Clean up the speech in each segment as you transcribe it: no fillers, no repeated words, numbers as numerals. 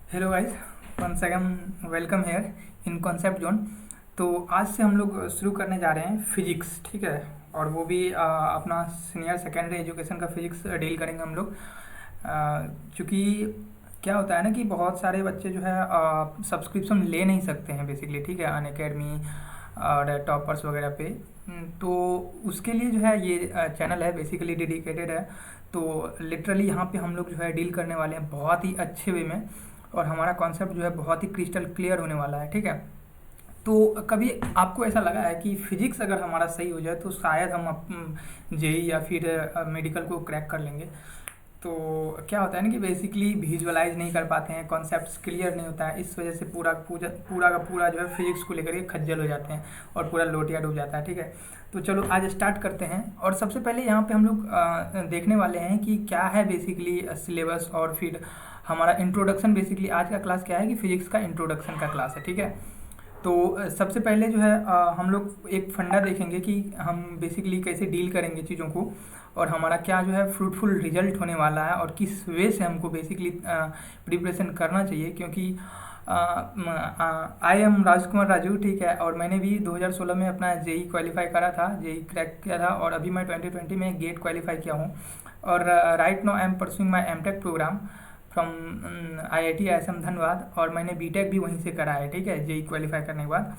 Hello guys, once again welcome here in concept zone. तो आज से हम लोग शुरू करने जा रहे हैं फिजिक्स, ठीक है। और वो भी अपना सीनियर सेकेंडरी एजुकेशन का फिजिक्स डील करेंगे हम लोग। क्योंकि क्या होता है ना कि बहुत सारे बच्चे जो है सब्सक्रिप्शन ले नहीं सकते हैं बेसिकली, ठीक है, अनअकैडमी और टॉपर्स वगैरह पे। तो उसके लिए जो है ये चैनल है बेसिकली डेडिकेटेड है। तो लिटरली यहाँ पे हम लोग जो है डील करने वाले हैं बहुत ही अच्छे वे में, और हमारा कॉन्सेप्ट जो है बहुत ही क्रिस्टल क्लियर होने वाला है, ठीक है। तो कभी आपको ऐसा लगा है कि फिजिक्स अगर हमारा सही हो जाए तो शायद हम जेई या फिर मेडिकल को क्रैक कर लेंगे। तो क्या होता है ना कि बेसिकली विजुअलाइज नहीं कर पाते हैं, कॉन्सेप्ट्स क्लियर नहीं होता है, इस वजह से पूरा का पूरा जो है फिजिक्स को लेकर के खज्जल हो जाते हैं और पूरा लोटिया डूब जाता है, ठीक है। तो चलो आज स्टार्ट करते हैं। और सबसे पहले यहाँ पे हम लोग देखने वाले हैं कि क्या है बेसिकली सिलेबस, और फिर हमारा इंट्रोडक्शन। बेसिकली आज का क्लास क्या है कि फिजिक्स का इंट्रोडक्शन का क्लास है, ठीक है। तो सबसे पहले जो है हम लोग एक फंडा देखेंगे कि हम बेसिकली कैसे डील करेंगे चीज़ों को, और हमारा क्या जो है फ्रूटफुल रिजल्ट होने वाला है, और किस वे से हमको बेसिकली प्रिपरेशन करना चाहिए। क्योंकि आई एम राजकुमार राजू, ठीक है, और मैंने भी 2016 में अपना जेई क्वालिफाई करा था, जेई क्रैक किया था, और अभी मैं 2020 में गेट क्वालिफाई किया हूँ। और right now I am pursuing my MTech program from IIT ISM Dhanbad, और मैंने बीटेक भी वहीं से करा है, ठीक है, जेई क्वालिफाई करने के बाद।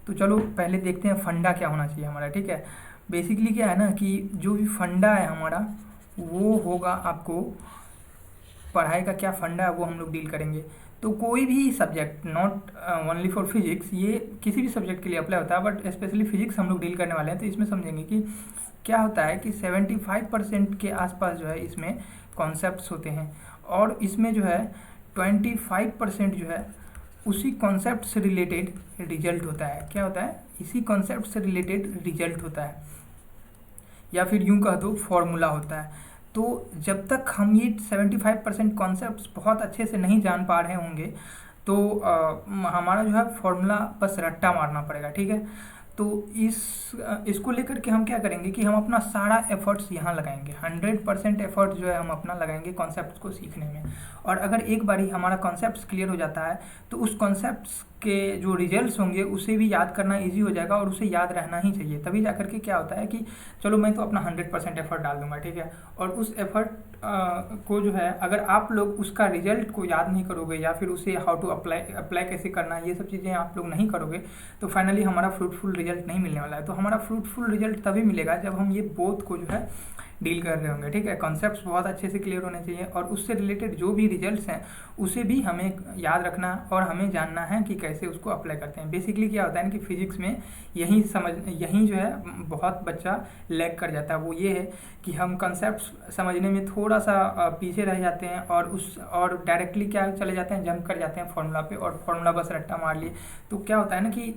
तो चलो पहले देखते हैं फंडा क्या होना चाहिए हमारा, ठीक है। बेसिकली क्या है ना कि जो भी फंडा है हमारा वो होगा, आपको पढ़ाई का क्या फंडा है वो हम लोग डील करेंगे। तो कोई भी subject, not only for physics, ये किसी भी सब्जेक्ट के लिए अप्लाई होता है, बट स्पेशली फिजिक्स हम लोग डील करने वाले हैं। तो इसमें समझेंगे कि क्या होता है कि 75% के आसपास जो है इसमें कॉन्सेप्ट्स होते हैं, और इसमें जो है 25% जो है उसी कॉन्सेप्ट से रिलेटेड रिजल्ट होता है। क्या होता है? इसी कॉन्सेप्ट से रिलेटेड रिजल्ट होता है, या फिर यूं कह दो फॉर्मूला होता है। तो जब तक हम ये 75% कॉन्सेप्ट्स बहुत अच्छे से नहीं जान पा रहे होंगे तो हमारा जो है फॉर्मूला बस रट्टा मारना पड़ेगा, ठीक है। तो इसको लेकर के हम क्या करेंगे कि हम अपना सारा एफर्ट्स यहाँ लगाएंगे, 100% एफर्ट जो है हम अपना लगाएंगे कॉन्सेप्ट्स को सीखने में। और अगर एक बारी हमारा कॉन्सेप्ट्स क्लियर हो जाता है तो उस कॉन्सेप्ट्स के जो रिजल्ट्स होंगे उसे भी याद करना इजी हो जाएगा, और उसे याद रहना ही चाहिए। तभी जाकर के क्या होता है कि चलो मैं तो अपना 100% एफर्ट डाल दूंगा, ठीक है, और उस एफर्ट को जो है अगर आप लोग उसका रिजल्ट को याद नहीं करोगे, या फिर उसे हाउ टू अप्लाई कैसे करना, ये सब चीज़ें आप लोग नहीं करोगे, तो फाइनली हमारा फ्रूटफुल रिजल्ट नहीं मिलने वाला है। तो हमारा फ्रूटफुल रिजल्ट तभी मिलेगा जब हम ये बोथ को जो है डील कर रहे होंगे, ठीक है। कॉन्सेप्ट्स बहुत अच्छे से क्लियर होने चाहिए, और उससे रिलेटेड जो भी रिजल्ट्स हैं उसे भी हमें याद रखना और हमें जानना है कि कैसे उसको अप्लाई करते हैं। बेसिकली क्या होता है कि फिजिक्स में यही जो है बहुत बच्चा लैग कर जाता है, वो ये है कि हम कंसेप्ट समझने में थोड़ा सा पीछे रह जाते हैं, और डायरेक्टली क्या चले जाते हैं, जंप कर जाते हैं फॉर्मूला पे, और फॉर्मूला बस रट्टा मार लिए। तो क्या होता है ना कि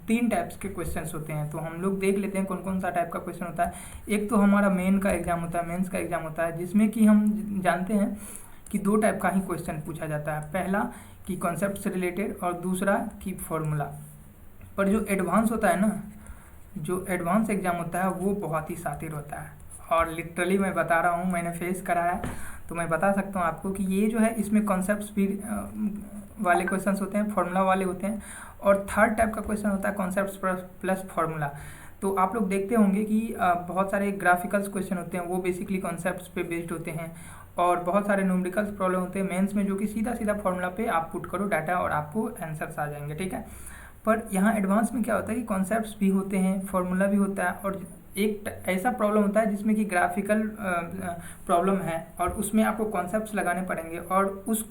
3 टाइप्स के क्वेश्चंस होते हैं। तो हम लोग देख लेते हैं कौन कौन सा टाइप का क्वेश्चन होता है। एक तो हमारा मेन का एग्जाम होता है, मेंस का एग्जाम होता है, जिसमें कि हम जानते हैं कि 2 टाइप का ही क्वेश्चन पूछा जाता है। पहला कि कॉन्सेप्ट से रिलेटेड, और दूसरा कि फॉर्मूला। पर जो एडवांस होता है ना, जो एडवांस एग्जाम होता है वो बहुत ही शातिर होता है, और लिटरली मैं बता रहा हूँ, मैंने फेस करा है, तो मैं बता सकता हूँ आपको कि ये जो है इसमें कॉन्सेप्ट्स भी वाले क्वेश्चंस होते हैं, फॉर्मूला वाले होते हैं। और थर्ड टाइप का क्वेश्चन होता है कॉन्सेप्ट्स प्लस फॉर्मूला। तो आप लोग देखते होंगे कि बहुत सारे ग्राफिकल्स क्वेश्चन होते हैं, वो बेसिकली कॉन्सेप्ट्स पे बेस्ड होते हैं, और बहुत सारे न्यूमेरिकल्स प्रॉब्लम होते हैं मेंस में, जो कि सीधा सीधा फॉर्मूला पे आप पुट करो डाटा और आपको आंसर्स आ जाएंगे, ठीक है। पर यहाँ एडवांस में क्या होता है कि कॉन्सेप्ट्स भी होते हैं, फॉर्मूला भी होता है, और एक ऐसा प्रॉब्लम होता है जिसमें कि ग्राफिकल प्रॉब्लम है, और उसमें आपको कॉन्सेप्ट्स लगाने पड़ेंगे, और उस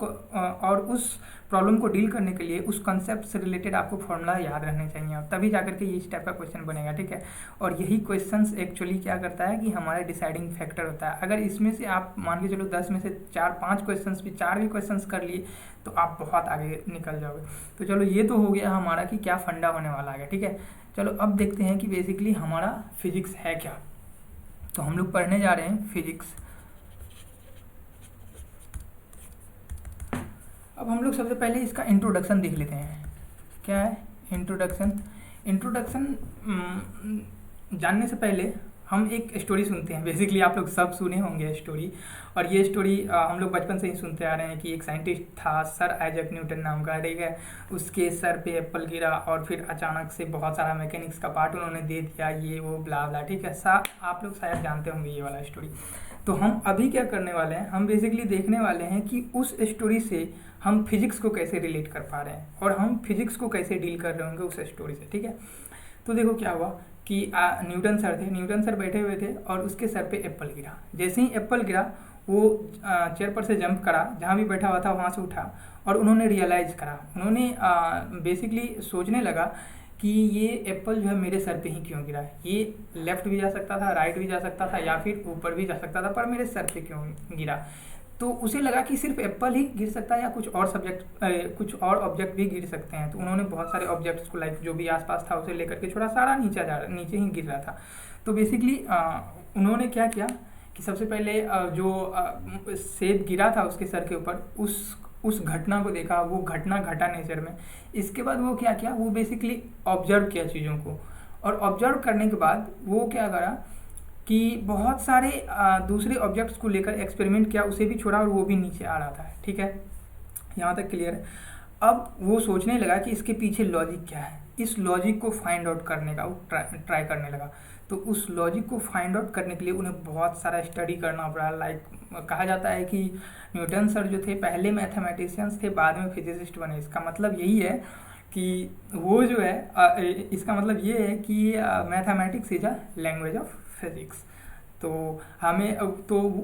प्रॉब्लम को डील करने के लिए उस कॉन्सेप्ट से रिलेटेड आपको फॉर्मूला याद रहने चाहिए, और तभी जाकर के इस टाइप का क्वेश्चन बनेगा, ठीक है। और यही क्वेश्चंस एक्चुअली क्या करता है कि हमारा डिसाइडिंग फैक्टर होता है। अगर इसमें से आप मान के चलो 10 में से 4-5 क्वेश्चंस भी 4 भी क्वेश्चंस कर लिए तो आप बहुत आगे निकल जाओगे। तो चलो ये तो हो गया हमारा कि क्या फंडा होने वाला है, ठीक है। चलो अब देखते हैं कि बेसिकली हमारा फिजिक्स है क्या। तो हम लोग पढ़ने जा रहे हैं फिजिक्स। अब हम लोग सबसे पहले इसका इंट्रोडक्शन देख लेते हैं। क्या है इंट्रोडक्शन? इंट्रोडक्शन जानने से पहले हम एक स्टोरी सुनते हैं, बेसिकली आप लोग सब सुने होंगे स्टोरी, और ये स्टोरी हम लोग बचपन से ही सुनते आ रहे हैं कि एक साइंटिस्ट था सर आइजैक न्यूटन नाम का, ठीक है। उसके सर पे एप्पल गिरा और फिर अचानक से बहुत सारा मैकेनिक्स का पार्ट उन्होंने दे दिया, ये वो ब्ला ब्ला, ठीक है। आप लोग शायद जानते होंगे ये वाला स्टोरी। तो हम अभी क्या करने वाले हैं, हम बेसिकली देखने वाले हैं कि उस स्टोरी से हम फिजिक्स को कैसे रिलेट कर पा रहे हैं और हम फिजिक्स को कैसे डील कर रहे होंगे उस स्टोरी से, ठीक है। तो देखो क्या हुआ कि न्यूटन सर थे, न्यूटन सर बैठे हुए थे और उसके सर पे एप्पल गिरा। जैसे ही एप्पल गिरा वो चेयर पर से जंप करा, जहाँ भी बैठा हुआ था वहाँ से उठा और उन्होंने रियलाइज़ करा, उन्होंने बेसिकली सोचने लगा कि ये एप्पल जो है मेरे सर पे ही क्यों गिरा है। ये लेफ्ट भी जा सकता था, राइट भी जा सकता था या फिर ऊपर भी जा सकता था, पर मेरे सर पे क्यों गिरा। तो उसे लगा कि सिर्फ एप्पल ही गिर सकता है या कुछ और ऑब्जेक्ट भी गिर सकते हैं। तो उन्होंने बहुत सारे ऑब्जेक्ट्स को, लाइक जो भी आसपास था उसे लेकर के छोड़ा, सारा नीचे ही गिर रहा था। तो बेसिकली उन्होंने क्या किया कि सबसे पहले जो सेब गिरा था उसके सर के ऊपर, उस घटना को देखा, वो घटना घटा नेचर में। इसके बाद वो क्या किया, वो बेसिकली ऑब्जर्व किया चीज़ों को, और ऑब्जर्व करने के बाद वो क्या करा कि बहुत सारे दूसरे ऑब्जेक्ट्स को लेकर एक्सपेरिमेंट किया, उसे भी छोड़ा और वो भी नीचे आ रहा था, ठीक है। यहाँ तक क्लियर है। अब वो सोचने लगा कि इसके पीछे लॉजिक क्या है, इस लॉजिक को फाइंड आउट करने का वो ट्राई करने लगा। तो उस लॉजिक को फाइंड आउट करने के लिए उन्हें बहुत सारा स्टडी करना पड़ा। लाइक कहा जाता है कि न्यूटन सर जो थे पहले मैथमेटिशियंस थे, बाद में फिजिसिस्ट बने। इसका मतलब यही है कि वो जो है इसका मतलब ये है कि mathematics is a language of physics. तो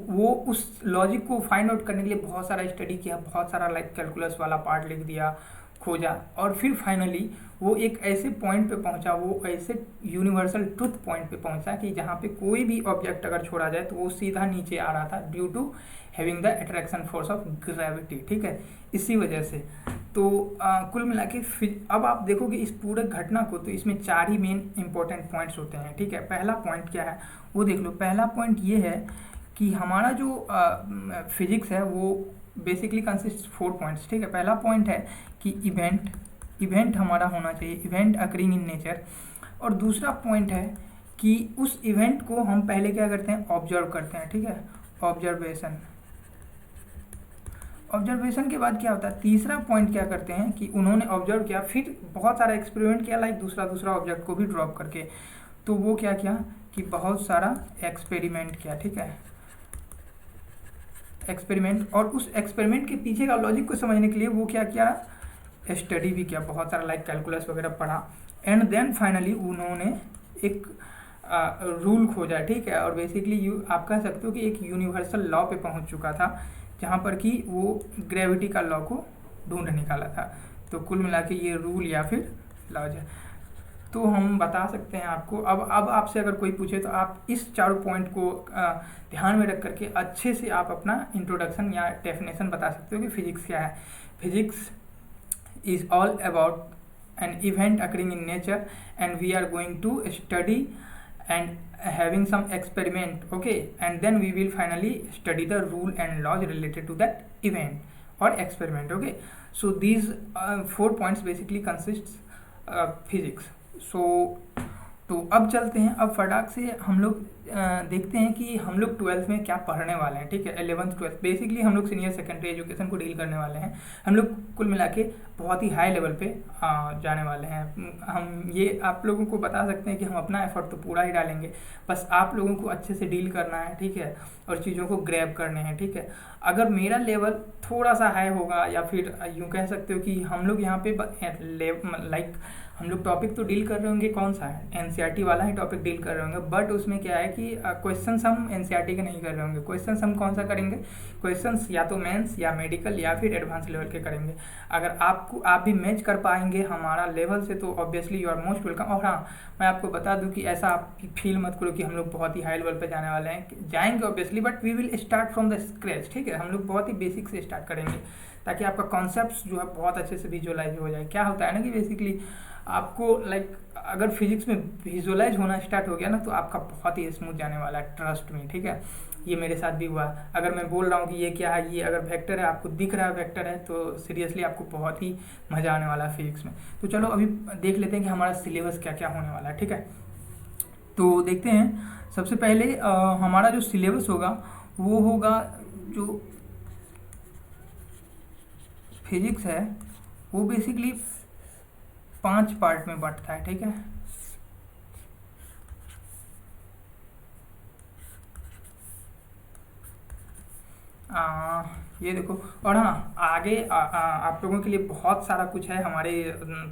वो उस लॉजिक को फाइंड आउट करने के लिए बहुत सारा स्टडी किया, बहुत सारा लाइक कैलकुलस वाला पार्ट लिख दिया, खोजा, और फिर फाइनली वो एक ऐसे पॉइंट पे पहुंचा, वो ऐसे यूनिवर्सल ट्रुथ पॉइंट पे पहुंचा कि जहाँ पे कोई भी ऑब्जेक्ट अगर छोड़ा जाए तो वो सीधा नीचे आ रहा था, due to having the attraction force of gravity, ठीक है, इसी वजह से। तो कुल मिला के अब आप देखोगे इस पूरे घटना को, तो इसमें 4 ही मेन इंपॉर्टेंट पॉइंट्स होते हैं, ठीक है। पहला पॉइंट क्या है वो देख लो। पहला पॉइंट ये है कि हमारा जो फिजिक्स है वो बेसिकली कंसिस्ट 4 पॉइंट्स, ठीक है। पहला पॉइंट है कि इवेंट हमारा होना चाहिए, इवेंट अकरिंग इन नेचर। और दूसरा पॉइंट है कि उस इवेंट को हम पहले क्या करते हैं, ऑब्जर्व करते हैं, ठीक है, ऑब्जर्वेशन के बाद क्या होता है, तीसरा पॉइंट क्या करते हैं कि उन्होंने ऑब्जर्व किया, फिर बहुत सारा एक्सपेरिमेंट किया, लाइक दूसरा ऑब्जेक्ट को भी ड्रॉप करके। तो वो क्या किया कि बहुत सारा एक्सपेरिमेंट किया, ठीक है, एक्सपेरिमेंट। और उस एक्सपेरिमेंट के पीछे का लॉजिक को समझने के लिए वो क्या किया, स्टडी भी किया, बहुत सारा लाइक कैलकुलस वगैरह पढ़ा, एंड देन फाइनली उन्होंने एक रूल खोजा, ठीक है। और बेसिकली आप कह सकते हो कि एक यूनिवर्सल लॉ पे पहुंच चुका था, जहाँ पर कि वो ग्रेविटी का लॉ को ढूंढ निकाला था। तो कुल मिला के ये रूल या फिर लॉज है। तो हम बता सकते हैं आपको, अब आपसे अगर कोई पूछे तो आप इस 4 पॉइंट को ध्यान में रख करके अच्छे से आप अपना इंट्रोडक्शन या डेफिनेशन बता सकते हो कि फिजिक्स क्या है। Physics is all about an event occurring in nature, and we are going to study and having some experiment, okay, and then we will finally study the rule and laws related to that event or experiment, okay. So these 4 points basically consists physics. तो अब चलते हैं, अब फटाक से हम लोग देखते हैं कि हम लोग 12th में क्या पढ़ने वाले हैं, ठीक है। 11th 12th बेसिकली हम लोग सीनियर सेकेंडरी एजुकेशन को डील करने वाले हैं। हम लोग कुल मिला के बहुत ही हाई लेवल पे जाने वाले हैं। हम ये आप लोगों को बता सकते हैं कि हम अपना एफर्ट तो पूरा ही डालेंगे, बस आप लोगों को अच्छे से डील करना है, ठीक है, और चीज़ों को ग्रैब करने हैं, ठीक है। अगर मेरा लेवल थोड़ा सा हाई होगा, या फिर यूँ कह सकते हो कि हम लोग यहाँ पे लाइक हम लोग टॉपिक तो डील कर रहे होंगे, कौन सा है, एनसीईआरटी वाला ही टॉपिक डील कर रहे होंगे, बट उसमें क्या है कि क्वेश्चंस हम एनसीईआरटी के नहीं कर रहे होंगे। क्वेश्चंस हम कौन सा करेंगे, क्वेश्चंस या तो मेंस या मेडिकल या फिर एडवांस लेवल के करेंगे। अगर आप भी मैच कर पाएंगे हमारा लेवल से तो obviously you are most welcome. और हाँ, मैं आपको बता दूं कि ऐसा आप फील मत करो कि हम लोग बहुत ही हाई लेवल पे जाने वाले हैं, जाएंगे obviously, but we will start from the scratch, ठीक है। हम लोग बहुत ही बेसिक से स्टार्ट करेंगे ताकि आपका कॉन्सेप्ट जो है बहुत अच्छे से विजुअलाइज हो जाए। क्या होता है ना कि बेसिकली आपको लाइक अगर फिजिक्स में विजुअलाइज होना स्टार्ट हो गया ना तो आपका बहुत ही स्मूथ जाने वाला है, ट्रस्ट में, ठीक है। ये मेरे साथ भी हुआ। अगर मैं बोल रहा हूँ कि ये क्या है, ये अगर वेक्टर है, आपको दिख रहा है वेक्टर है, तो सीरियसली आपको बहुत ही मज़ा आने वाला है फिजिक्स में। तो चलो अभी देख लेते हैं कि हमारा सिलेबस क्या क्या होने वाला है, ठीक है। तो देखते हैं। सबसे पहले हमारा जो सिलेबस होगा वो होगा, जो फिजिक्स है वो बेसिकली 5 पार्ट में बंटता है, ठीक है। ये देखो, और हाँ आगे आप लोगों के लिए बहुत सारा कुछ है हमारे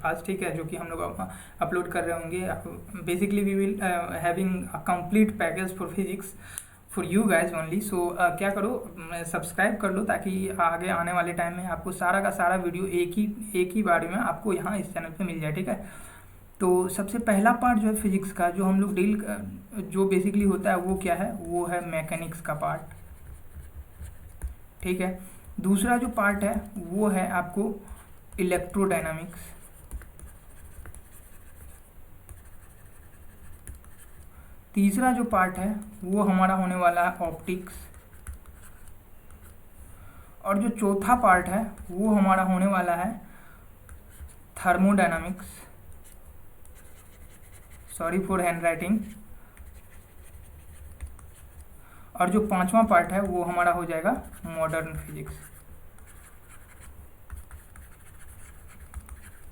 पास, ठीक है, जो कि हम लोग अपलोड कर रहे होंगे। Basically we will having a complete package for physics for you guys only. So क्या करो, सब्सक्राइब कर लो, ताकि आगे आने वाले टाइम में आपको सारा का सारा वीडियो एक ही बार में आपको यहाँ इस चैनल पे मिल जाए, ठीक है। तो सबसे पहला पार्ट जो है फिजिक्स का, जो हम लोग जो बेसिकली होता है वो क्या है, वो है मैकेनिक्स का पार्ट, ठीक है। दूसरा जो पार्ट है वो है आपको इलेक्ट्रोडायनामिक्स। तीसरा जो पार्ट है वो हमारा होने वाला है ऑप्टिक्स। और जो चौथा पार्ट है वो हमारा होने वाला है thermodynamics. Sorry for hand writing. और जो पांचवा पार्ट है वो हमारा हो जाएगा मॉडर्न फिजिक्स।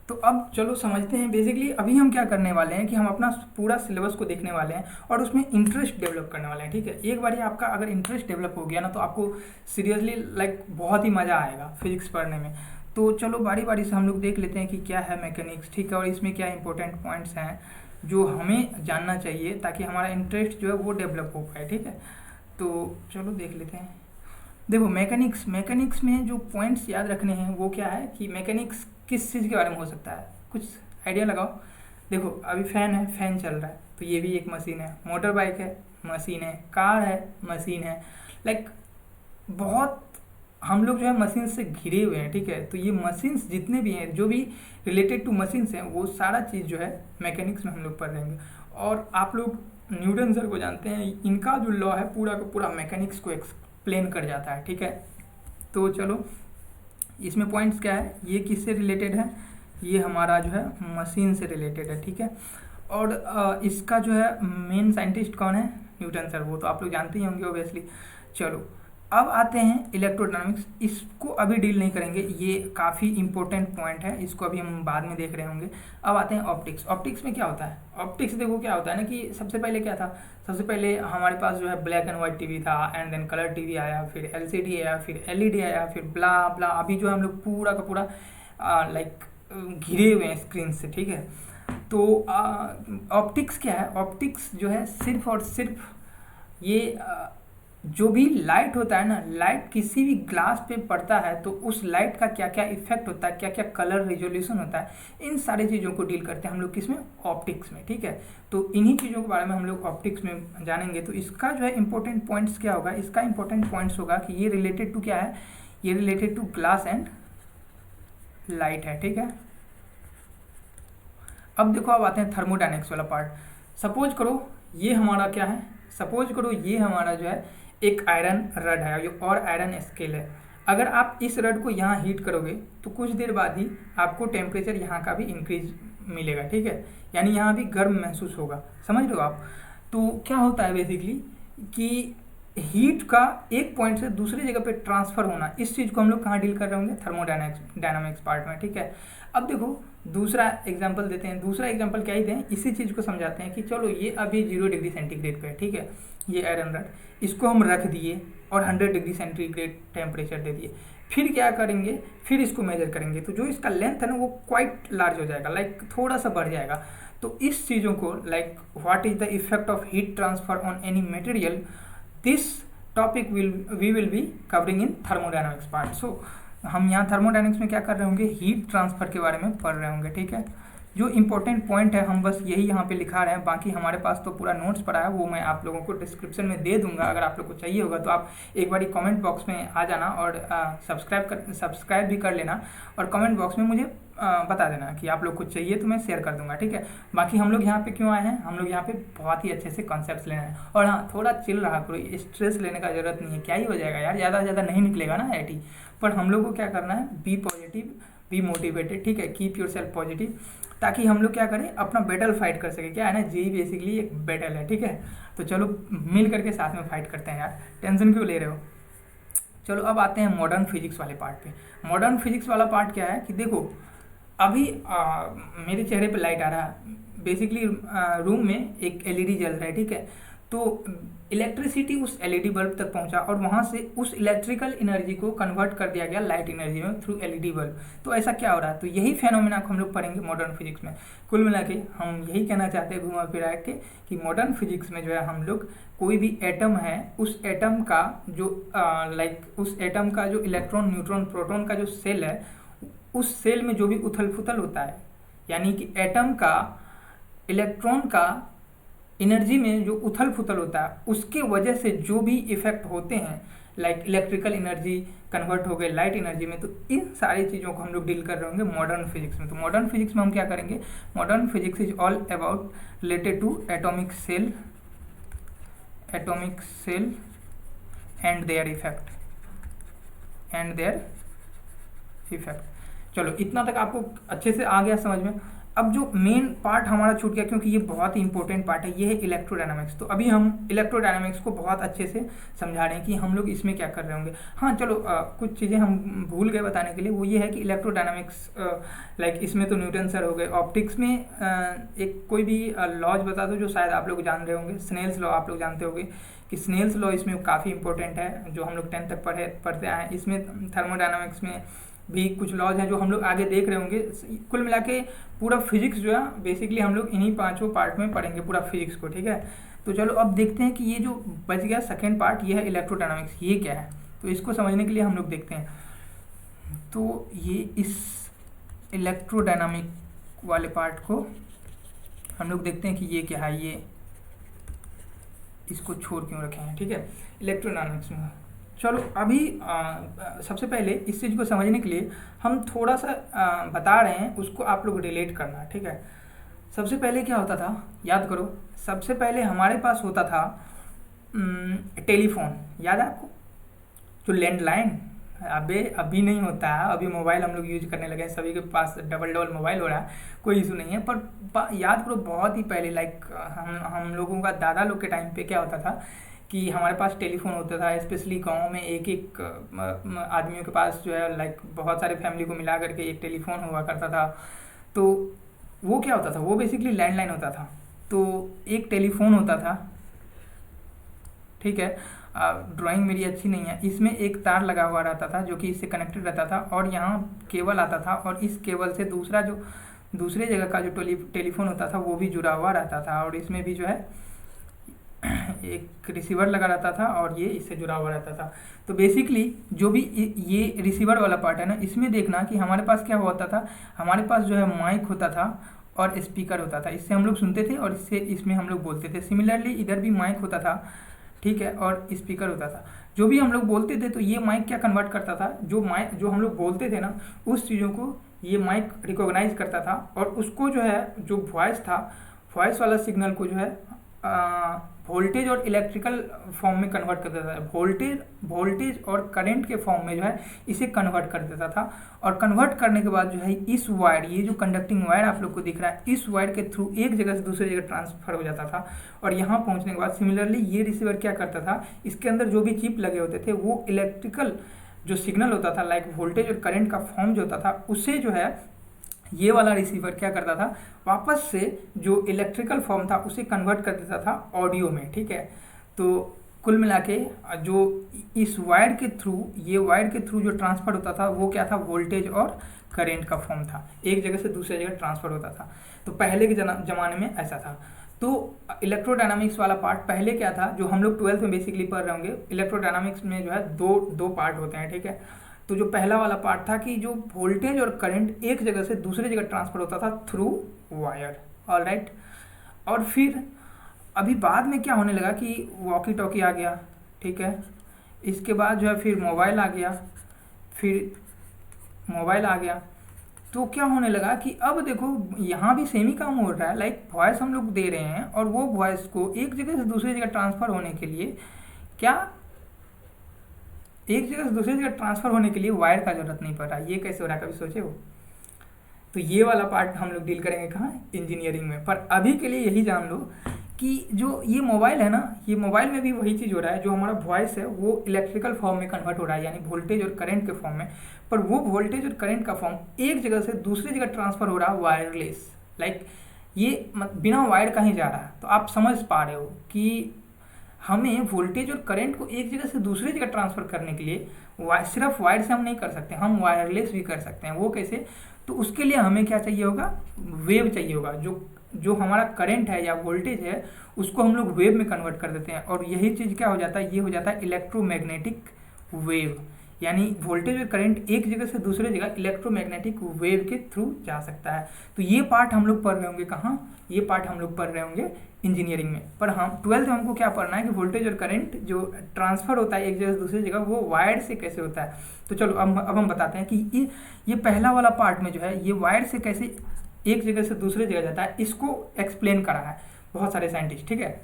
तो अब चलो समझते हैं। बेसिकली अभी हम क्या करने वाले हैं कि हम अपना पूरा सिलेबस को देखने वाले हैं और उसमें इंटरेस्ट डेवलप करने वाले हैं, ठीक है। एक बार आपका अगर इंटरेस्ट डेवलप हो गया ना, तो आपको सीरियसली बहुत ही मज़ा आएगा फिजिक्स पढ़ने में। तो चलो बारी बारी से हम लोग देख लेते हैं कि क्या है मैकेनिक्स, ठीक है, और इसमें क्या इंपॉर्टेंट पॉइंट्स हैं जो हमें जानना चाहिए ताकि हमारा इंटरेस्ट जो है वो डेवलप हो पाए, ठीक है। तो चलो देख लेते हैं। देखो मैकेनिक्स में जो पॉइंट्स याद रखने हैं वो क्या है कि मैकेनिक्स किस चीज़ के बारे में हो सकता है, कुछ आइडिया लगाओ। देखो अभी फैन है, फैन चल रहा है तो ये भी एक मशीन है। मोटर बाइक है, मशीन है। कार है, मशीन है। बहुत हम लोग जो है मशीन से घिरे हुए हैं, ठीक है। तो ये मशीन्स जितने भी हैं, जो भी रिलेटेड टू मशीन्स हैं, वो सारा चीज़ जो है मैकेनिक्स में हम लोग पढ़ रहेंगे। और आप लोग न्यूटन सर को जानते हैं, इनका जो लॉ है पूरा का पूरा मैकेनिक्स को एक्सप्लेन कर जाता है, ठीक है। तो चलो इसमें पॉइंट्स क्या है, ये किससे रिलेटेड है, ये हमारा जो है मशीन से रिलेटेड है, ठीक है। और इसका जो है मेन साइंटिस्ट कौन है, न्यूटन सर, वो तो आप लोग जानते ही होंगे ऑब्वियसली। चलो अब आते हैं इलेक्ट्रोडायनामिक्स। इसको अभी डील नहीं करेंगे, ये काफ़ी इंपॉर्टेंट पॉइंट है, इसको अभी हम बाद में देख रहे होंगे। अब आते हैं ऑप्टिक्स। ऑप्टिक्स में क्या होता है, ऑप्टिक्स देखो क्या होता है ना कि सबसे पहले क्या था, सबसे पहले हमारे पास जो है ब्लैक एंड वाइट टीवी था, एंड देन कलर टीवी आया, फिर एलसीडी आया, फिर एलईडी आया, फिर ब्ला ब्ला। अभी जो है हम लोग पूरा का पूरा घिरे हुए हैं स्क्रीन से, ठीक है। तो ऑप्टिक्स क्या है, ऑप्टिक्स जो है सिर्फ और सिर्फ ये जो भी लाइट होता है ना, लाइट किसी भी ग्लास पे पड़ता है तो उस लाइट का क्या क्या इफेक्ट होता है, क्या क्या कलर रिजोल्यूशन होता है, इन सारी चीज़ों को डील करते हैं हम लोग किसमें, ऑप्टिक्स में, ठीक है। तो इन्हीं चीज़ों के बारे में हम लोग ऑप्टिक्स में जानेंगे। तो इसका जो है इंपॉर्टेंट पॉइंट्स क्या होगा, इसका इंपॉर्टेंट पॉइंट्स होगा कि ये रिलेटेड टू क्या है, ये related to glass and light है, ठीक है। अब देखो, अब आते हैं थर्मोडायनेमिक्स वाला पार्ट। सपोज करो ये हमारा क्या है, सपोज करो ये हमारा जो है एक आयरन रड है और आयरन स्केल है। अगर आप इस रड को यहाँ हीट करोगे तो कुछ देर बाद ही आपको टेम्परेचर यहाँ का भी इंक्रीज मिलेगा, ठीक है, यानी यहाँ भी गर्म महसूस होगा, समझ रहे हो आप। तो क्या होता है बेसिकली कि हीट का एक पॉइंट से दूसरी जगह पे ट्रांसफर होना, इस चीज़ को हम लोग कहाँ डील कर रहे होंगे, थर्मोडायनामिक्स पार्ट में, ठीक है। अब देखो दूसरा एग्जांपल देते हैं। दूसरा एग्जांपल क्या ही दें, इसी चीज़ को समझाते हैं कि चलो ये अभी 0 डिग्री सेंटीग्रेड पे है, ठीक है, ये आयरन रड, इसको हम रख दिए और 100 डिग्री सेंटीग्रेड टेम्परेचर दे दिए। फिर क्या करेंगे, फिर इसको मेजर करेंगे तो जो इसका लेंथ है ना वो क्वाइट लार्ज हो जाएगा, थोड़ा सा बढ़ जाएगा। तो इस चीज़ों को what is the effect of heat transfer on any material, this topic we will be covering in thermodynamics part. So हम यहाँ थर्मोडायनामिक्स में क्या कर रहे होंगे, हीट ट्रांसफर के बारे में पढ़ रहे होंगे, ठीक है। जो इंपॉर्टेंट पॉइंट है हम बस यही यहाँ पे लिखा रहे हैं, बाकी हमारे पास तो पूरा नोट्स पड़ा है, वो मैं आप लोगों को डिस्क्रिप्शन में दे दूंगा। अगर आप लोग को चाहिए होगा तो आप एक बार कमेंट बॉक्स में आ जाना और सब्सक्राइब भी कर लेना, और कमेंट बॉक्स में मुझे बता देना कि आप लोग को चाहिए तो मैं शेयर कर दूंगा, ठीक है। बाकी हम लोग यहाँ पे क्यों आए हैं, हम लोग यहाँ पे बहुत ही अच्छे से कॉन्सेप्ट्स लेना है। और हाँ, थोड़ा चिल रहा करो, स्ट्रेस लेने का जरूरत नहीं है, क्या ही हो जाएगा यार, ज़्यादा से ज़्यादा नहीं निकलेगा ना आईआईटी। पर हम लोग को क्या करना है, बी पॉजिटिव, बी मोटिवेटेड, ठीक है, कीप योर सेल्फ पॉजिटिव, ताकि हम लोग क्या करें, अपना बैटल फाइट कर सके। क्या है ना, जेई बेसिकली एक बैटल है, ठीक है। तो चलो मिल करके साथ में फाइट करते हैं यार, टेंशन क्यों ले रहे हो। चलो अब आते हैं मॉडर्न फिजिक्स वाले पार्ट पे। मॉडर्न फिजिक्स वाला पार्ट क्या है कि देखो, अभी मेरे चेहरे पे लाइट आ रहा है, बेसिकली रूम में एक एलईडी जल रहा है, ठीक है। तो इलेक्ट्रिसिटी उस एलईडी बल्ब तक पहुंचा और वहां से उस इलेक्ट्रिकल एनर्जी को कन्वर्ट कर दिया गया लाइट एनर्जी में थ्रू एलईडी बल्ब। तो ऐसा क्या हो रहा है, तो यही फेनोमेना को हम लोग पढ़ेंगे मॉडर्न फिजिक्स में। कुल मिला के हम यही कहना चाहते हैं घुमा फिरा के कि मॉडर्न फिजिक्स में जो है हम लोग कोई भी एटम है, उस एटम का जो उस एटम का जो इलेक्ट्रॉन, न्यूट्रॉन, प्रोटॉन का जो सेल है, उस सेल में जो भी उथल पुथल होता है, यानी कि एटम का इलेक्ट्रॉन का एनर्जी में जो उथल पुथल होता है, उसके वजह से जो भी इफेक्ट होते हैं, लाइक इलेक्ट्रिकल एनर्जी कन्वर्ट हो गए लाइट एनर्जी में, तो इन सारी चीज़ों को हम लोग डील कर रहे होंगे मॉडर्न फिजिक्स में। तो मॉडर्न फिजिक्स में हम क्या करेंगे, modern physics is all about related to atomic cell and their effect. चलो इतना तक आपको अच्छे से आ गया समझ में। अब जो मेन पार्ट हमारा छूट गया, क्योंकि ये बहुत ही इंपॉर्टेंट पार्ट है, ये है इलेक्ट्रोडायनामिक्स। तो अभी हम इलेक्ट्रोडायनामिक्स को बहुत अच्छे से समझा रहे हैं कि हम लोग इसमें क्या कर रहे होंगे। हाँ चलो कुछ चीज़ें हम भूल गए बताने के लिए, वो ये है कि इलेक्ट्रोडायनामिक्स इसमें तो न्यूटन सर हो गए। ऑप्टिक्स में एक कोई भी लॉज बता दो जो शायद आप लोग जान रहे होंगे। स्नेल्स लॉ आप लोग जानते होंगे कि स्नेल्स लॉ इसमें काफ़ी इंपॉर्टेंट है, जो हम लोग 10th तक पढ़ते आए हैं। इसमें थर्मोडायनामिक्स में भी कुछ लॉज हैं जो हम लोग आगे देख रहे होंगे। कुल मिला के पूरा फिजिक्स जो है बेसिकली हम लोग इन्हीं 5 पार्ट में पढ़ेंगे पूरा फिजिक्स को, ठीक है। तो चलो अब देखते हैं कि ये जो बच गया सेकेंड पार्ट, ये है इलेक्ट्रोडायनामिक्स। ये क्या है, तो इसको समझने के लिए हम लोग देखते हैं। तो ये इस इलेक्ट्रोडायनामिक वाले पार्ट को हम लोग देखते हैं कि ये क्या है, ये इसको छोड़ क्यों रखे हैं, ठीक है, इलेक्ट्रोडायनामिक्स में। चलो अभी सबसे पहले इस चीज़ को समझने के लिए हम थोड़ा सा बता रहे हैं, उसको आप लोग रिलेट करना, ठीक है। सबसे पहले क्या होता था, याद करो, सबसे पहले हमारे पास होता था टेलीफोन, याद है आपको, जो लैंडलाइन। अभी नहीं होता है, अभी मोबाइल हम लोग यूज करने लगे हैं, सभी के पास डबल मोबाइल हो रहा है, कोई इशू नहीं है। पर याद करो बहुत ही पहले, लाइक हम लोगों का दादा लोग के टाइम पे क्या होता था कि हमारे पास टेलीफोन होता था, स्पेशली गांव में एक आदमियों के पास जो है, लाइक बहुत सारे फैमिली को मिला करके एक टेलीफोन हुआ करता था। तो वो क्या होता था, वो बेसिकली लैंडलाइन होता था। तो एक टेलीफोन होता था, ठीक है, ड्राइंग मेरी अच्छी नहीं है, इसमें एक तार लगा हुआ रहता था जो कि इससे कनेक्टेड रहता था, और यहाँ केबल आता था, और इस केबल से दूसरे जगह का जो टेलीफोन होता था वो भी जुड़ा हुआ रहता था, और इसमें भी जो है एक रिसीवर लगा रहता था, और ये इससे जुड़ा हुआ रहता था। तो बेसिकली जो भी ये रिसीवर वाला पार्ट है ना, इसमें देखना कि हमारे पास क्या होता था, हमारे पास जो है माइक होता था और स्पीकर होता था, इससे हम लोग सुनते थे और इसमें हम लोग बोलते थे। सिमिलरली इधर भी माइक होता था, ठीक है, और स्पीकर होता था। जो भी हम लोग बोलते थे तो ये माइक क्या कन्वर्ट करता था, जो हम लोग बोलते थे ना, उस चीज़ों को ये माइक रिकॉग्नाइज करता था, और उसको जो है, जो वॉइस था, वॉइस वाला सिग्नल को जो है वोल्टेज और इलेक्ट्रिकल फॉर्म में कन्वर्ट कर देता था। वोल्टेज और करंट के फॉर्म में जो है इसे कन्वर्ट कर देता था, और कन्वर्ट करने के बाद जो है इस वायर, ये जो कंडक्टिंग वायर आप लोग को दिख रहा है, इस वायर के थ्रू एक जगह से दूसरी जगह ट्रांसफर हो जाता था। और यहाँ पहुँचने के बाद सिमिलरली ये रिसीवर क्या करता था, इसके अंदर जो भी चिप लगे होते थे वो इलेक्ट्रिकल जो सिग्नल होता था, लाइक वोल्टेज और करंट का फॉर्म जो होता था, उसे जो है ये वाला रिसीवर क्या करता था, वापस से जो इलेक्ट्रिकल फॉर्म था उसे कन्वर्ट कर देता था ऑडियो में, ठीक है। तो कुल मिला के जो इस वायर के थ्रू, ये वायर के थ्रू जो ट्रांसफर होता था वो क्या था, वोल्टेज और करंट का फॉर्म था, एक जगह से दूसरी जगह ट्रांसफर होता था। तो पहले के ज़माने में ऐसा था। तो इलेक्ट्रोडायनामिक्स वाला पार्ट पहले क्या था, जो हम लोग 12th में बेसिकली पढ़ रहे होंगे। इलेक्ट्रोडायनामिक्स में जो है दो पार्ट होते हैं, ठीक है। तो जो पहला वाला पार्ट था कि जो वोल्टेज और करंट एक जगह से दूसरी जगह ट्रांसफर होता था थ्रू वायर, ऑलराइट। और फिर अभी बाद में क्या होने लगा कि वॉकी टॉकी आ गया, ठीक है। इसके बाद जो है फिर मोबाइल आ गया। तो क्या होने लगा कि अब देखो यहाँ भी सेम ही काम हो रहा है, लाइक वॉइस हम लोग दे रहे हैं, और वो वॉइस को एक जगह से दूसरी जगह ट्रांसफ़र होने के लिए एक जगह से दूसरी जगह ट्रांसफ़र होने के लिए वायर का जरूरत नहीं पड़ रहा। ये कैसे हो रहा है, कभी सोचे हो? तो ये वाला पार्ट हम लोग डील करेंगे कहाँ, इंजीनियरिंग में। पर अभी के लिए यही जान लो कि जो ये मोबाइल है ना, ये मोबाइल में भी वही चीज़ हो रहा है, जो हमारा वॉइस है वो इलेक्ट्रिकल फॉर्म में कन्वर्ट हो रहा है, यानी वोल्टेज और करंट के फॉर्म में। पर वो वोल्टेज और करंट का फॉर्म एक जगह से दूसरी जगह ट्रांसफर हो रहा है वायरलेस, लाइक ये बिना वायर का ही जा रहा है। तो आप समझ पा रहे हो कि हमें वोल्टेज और करंट को एक जगह से दूसरी जगह ट्रांसफर करने के लिए सिर्फ वायर से हम नहीं कर सकते, हम वायरलेस भी कर सकते हैं। वो कैसे? तो उसके लिए हमें क्या चाहिए होगा, वेव चाहिए होगा। जो हमारा करंट है या वोल्टेज है उसको हम लोग वेव में कन्वर्ट कर देते हैं, और यही चीज़ क्या हो जाता है, ये हो जाता है इलेक्ट्रोमैग्नेटिक वेव। यानी वोल्टेज और करंट एक जगह से दूसरे जगह इलेक्ट्रोमैग्नेटिक वेव के थ्रू जा सकता है। तो ये पार्ट हम लोग पढ़ रहे होंगे कहाँ, ये पार्ट हम लोग पढ़ रहे होंगे इंजीनियरिंग में। पर हम 12th में हमको क्या पढ़ना है कि वोल्टेज और करंट जो ट्रांसफर होता है एक जगह से दूसरी जगह, वो वायर से कैसे होता है। तो चलो अब हम बताते हैं कि ये पहला वाला पार्ट में जो है ये वायर से कैसे एक जगह से दूसरी जगह जाता है, इसको एक्सप्लेन करा है बहुत सारे साइंटिस्ट, ठीक है।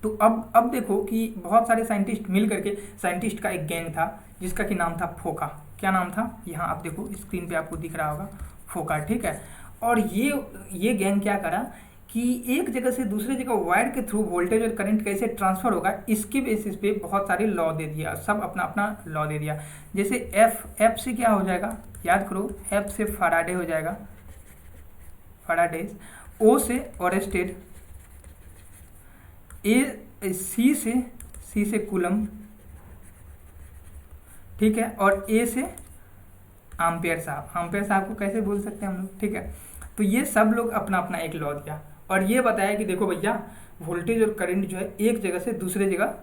तो अब देखो कि बहुत सारे साइंटिस्ट मिल करके, साइंटिस्ट का एक गैंग था जिसका कि नाम था फोका। क्या नाम था, यहाँ आप देखो स्क्रीन पे आपको दिख रहा होगा, फोका, ठीक है। और ये गैंग क्या करा कि एक जगह से दूसरी जगह वायर के थ्रू वोल्टेज और करंट कैसे ट्रांसफर होगा, इसके बेसिस पे बहुत सारे लॉ दे दिया, सब अपना अपना लॉ दे दिया। जैसे एफ से क्या हो जाएगा, याद करो, एफ से फैराडे हो जाएगा, फैराडेज। ओ से ओरेस्टेड, सी से कूलम, ठीक है। और ए से आम्पेयर साहब को कैसे भूल सकते हैं हम लोग, ठीक है। तो ये सब लोग अपना अपना एक लॉ दिया और ये बताया कि देखो भैया, वोल्टेज और करंट जो है एक जगह से दूसरे जगह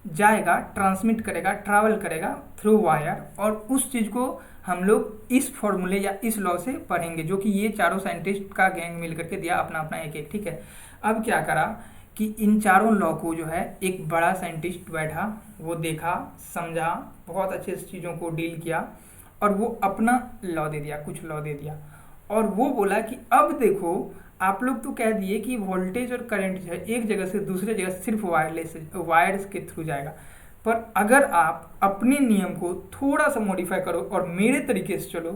जाएगा, ट्रांसमिट करेगा, ट्रैवल करेगा थ्रू वायर, और उस चीज़ को हम लोग इस फॉर्मूले या इस लॉ से पढ़ेंगे, जो कि ये चारों साइंटिस्ट का गैंग मिल करके दिया अपना अपना एक, ठीक है। अब क्या करा कि इन चारों लॉ को जो है एक बड़ा साइंटिस्ट बैठा, वो देखा, समझा, बहुत अच्छे से चीज़ों को डील किया, और वो अपना लॉ दे दिया, कुछ लॉ दे दिया। और वो बोला कि अब देखो, आप लोग तो कह दिए कि वोल्टेज और करंट जो है एक जगह से दूसरे जगह सिर्फ वायर्स के थ्रू जाएगा, पर अगर आप अपने नियम को थोड़ा सा मॉडिफाई करो और मेरे तरीके से चलो,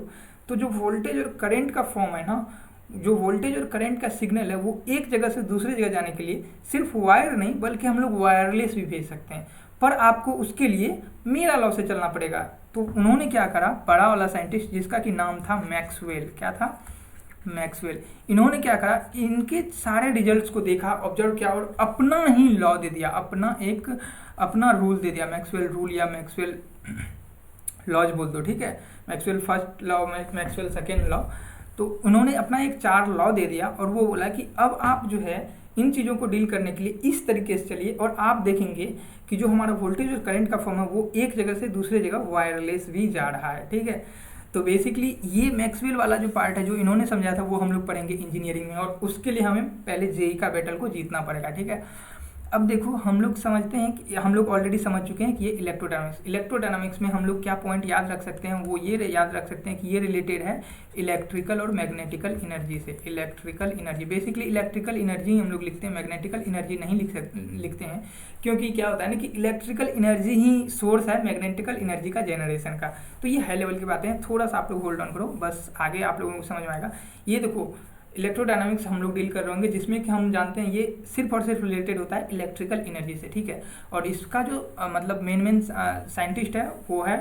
तो जो वोल्टेज और करंट का फॉर्म है ना, जो वोल्टेज और करंट का सिग्नल है, वो एक जगह से दूसरी जगह जाने के लिए सिर्फ वायर नहीं बल्कि हम लोग वायरलेस भी भेज सकते हैं, पर आपको उसके लिए मेरा लॉ से चलना पड़ेगा। तो उन्होंने क्या करा, बड़ा वाला साइंटिस्ट जिसका कि नाम था मैक्सवेल, क्या था, मैक्सवेल, इन्होंने क्या करा, इनके सारे रिजल्ट्स को देखा, ऑब्जर्व किया और अपना ही लॉ दे दिया, अपना रूल दे दिया, मैक्सवेल रूल या मैक्सवेल लॉज बोल दो, ठीक है। Maxwell first law, Maxwell second law. तो उन्होंने अपना एक 4 लॉ दे दिया और वो बोला कि अब आप जो है इन चीज़ों को डील करने के लिए इस तरीके से चलिए, और आप देखेंगे कि जो हमारा वोल्टेज और करंट का फॉर्म है वो एक जगह से दूसरी जगह वायरलेस भी जा रहा है, ठीक है। तो बेसिकली ये मैक्सवेल वाला जो पार्ट है जो इन्होंने समझाया था वो हम लोग पढ़ेंगे इंजीनियरिंग में, और उसके लिए हमें पहले जेई का बैटल को जीतना पड़ेगा, ठीक है। अब देखो, हम लोग समझते हैं कि हम लोग ऑलरेडी समझ चुके हैं कि ये इलेक्ट्रोडायनामिक्स में हम लोग क्या पॉइंट याद रख सकते हैं, वो ये याद रख सकते हैं कि ये रिलेटेड है इलेक्ट्रिकल और मैग्नेटिकल एनर्जी से। Electrical energy, basically electrical energy हम लोग लिखते हैं, मैग्नेटिकल एनर्जी नहीं लिखते हैं, क्योंकि क्या होता है ना कि इलेक्ट्रिकल एनर्जी ही सोर्स है मैग्नेटिकल एनर्जी का जनरेशन का। तो ये हाई लेवल की बातें हैं, थोड़ा सा आप लोग होल्ड ऑन करो, बस आगे आप लोगों को समझ में आएगा। ये देखो, इलेक्ट्रोडायनामिक्स हम लोग डील कर रहे होंगे, जिसमें कि हम जानते हैं ये सिर्फ और सिर्फ रिलेटेड होता है इलेक्ट्रिकल एनर्जी से, ठीक है। और इसका जो मतलब मेन साइंटिस्ट है वो है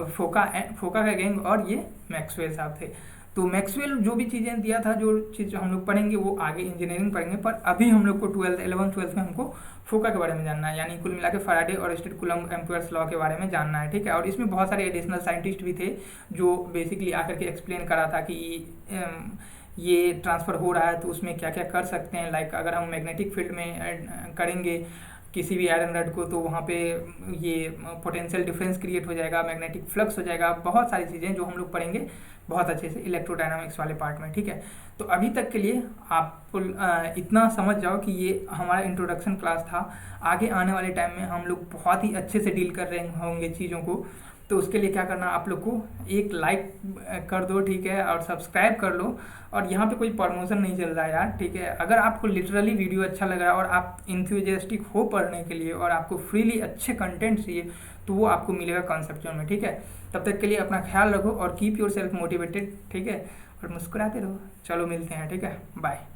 फोका का गैंग, और ये मैक्सवेल साहब थे। तो मैक्सवेल जो भी चीज़ें दिया था, जो चीज़ हम लोग पढ़ेंगे वो आगे इंजीनियरिंग पढ़ेंगे, पर अभी हम लोग को 11th-12th में हमको फोका के बारे में जानना है, यानी कुल मिला के फैराडे और ओरेस्टेड कूलम एम्पियर्स लॉ के बारे में जानना है, ठीक है। और इसमें बहुत सारे एडिशनल साइंटिस्ट भी थे जो बेसिकली आकर के एक्सप्लेन करा था कि ये ट्रांसफ़र हो रहा है तो उसमें क्या क्या कर सकते हैं। लाइक अगर हम मैग्नेटिक फील्ड में करेंगे किसी भी आयरन रड को, तो वहाँ पे ये पोटेंशियल डिफरेंस क्रिएट हो जाएगा, मैग्नेटिक फ्लक्स हो जाएगा, बहुत सारी चीज़ें जो हम लोग पढ़ेंगे बहुत अच्छे से इलेक्ट्रोडायनामिक्स वाले पार्ट में, ठीक है। तो अभी तक के लिए आप इतना समझ जाओ कि ये हमारा इंट्रोडक्शन क्लास था। आगे आने वाले टाइम में हम लोग बहुत ही अच्छे से डील कर रहे होंगे चीज़ों को। तो उसके लिए क्या करना, आप लोग को एक लाइक कर दो, ठीक है, और सब्सक्राइब कर लो। और यहाँ पे कोई प्रमोशन नहीं चल रहा है यार, ठीक है। अगर आपको लिटरली वीडियो अच्छा लग रहा है और आप इंथुजियास्टिक हो पढ़ने के लिए और आपको फ्रीली अच्छे कंटेंट चाहिए, तो वो आपको मिलेगा कॉन्सेप्चुअल में, ठीक है। तब तक के लिए अपना ख्याल रखो और कीप योर सेल्फ मोटिवेटेड, ठीक है। और मुस्कुराते रहो। चलो मिलते हैं, ठीक है, बाय।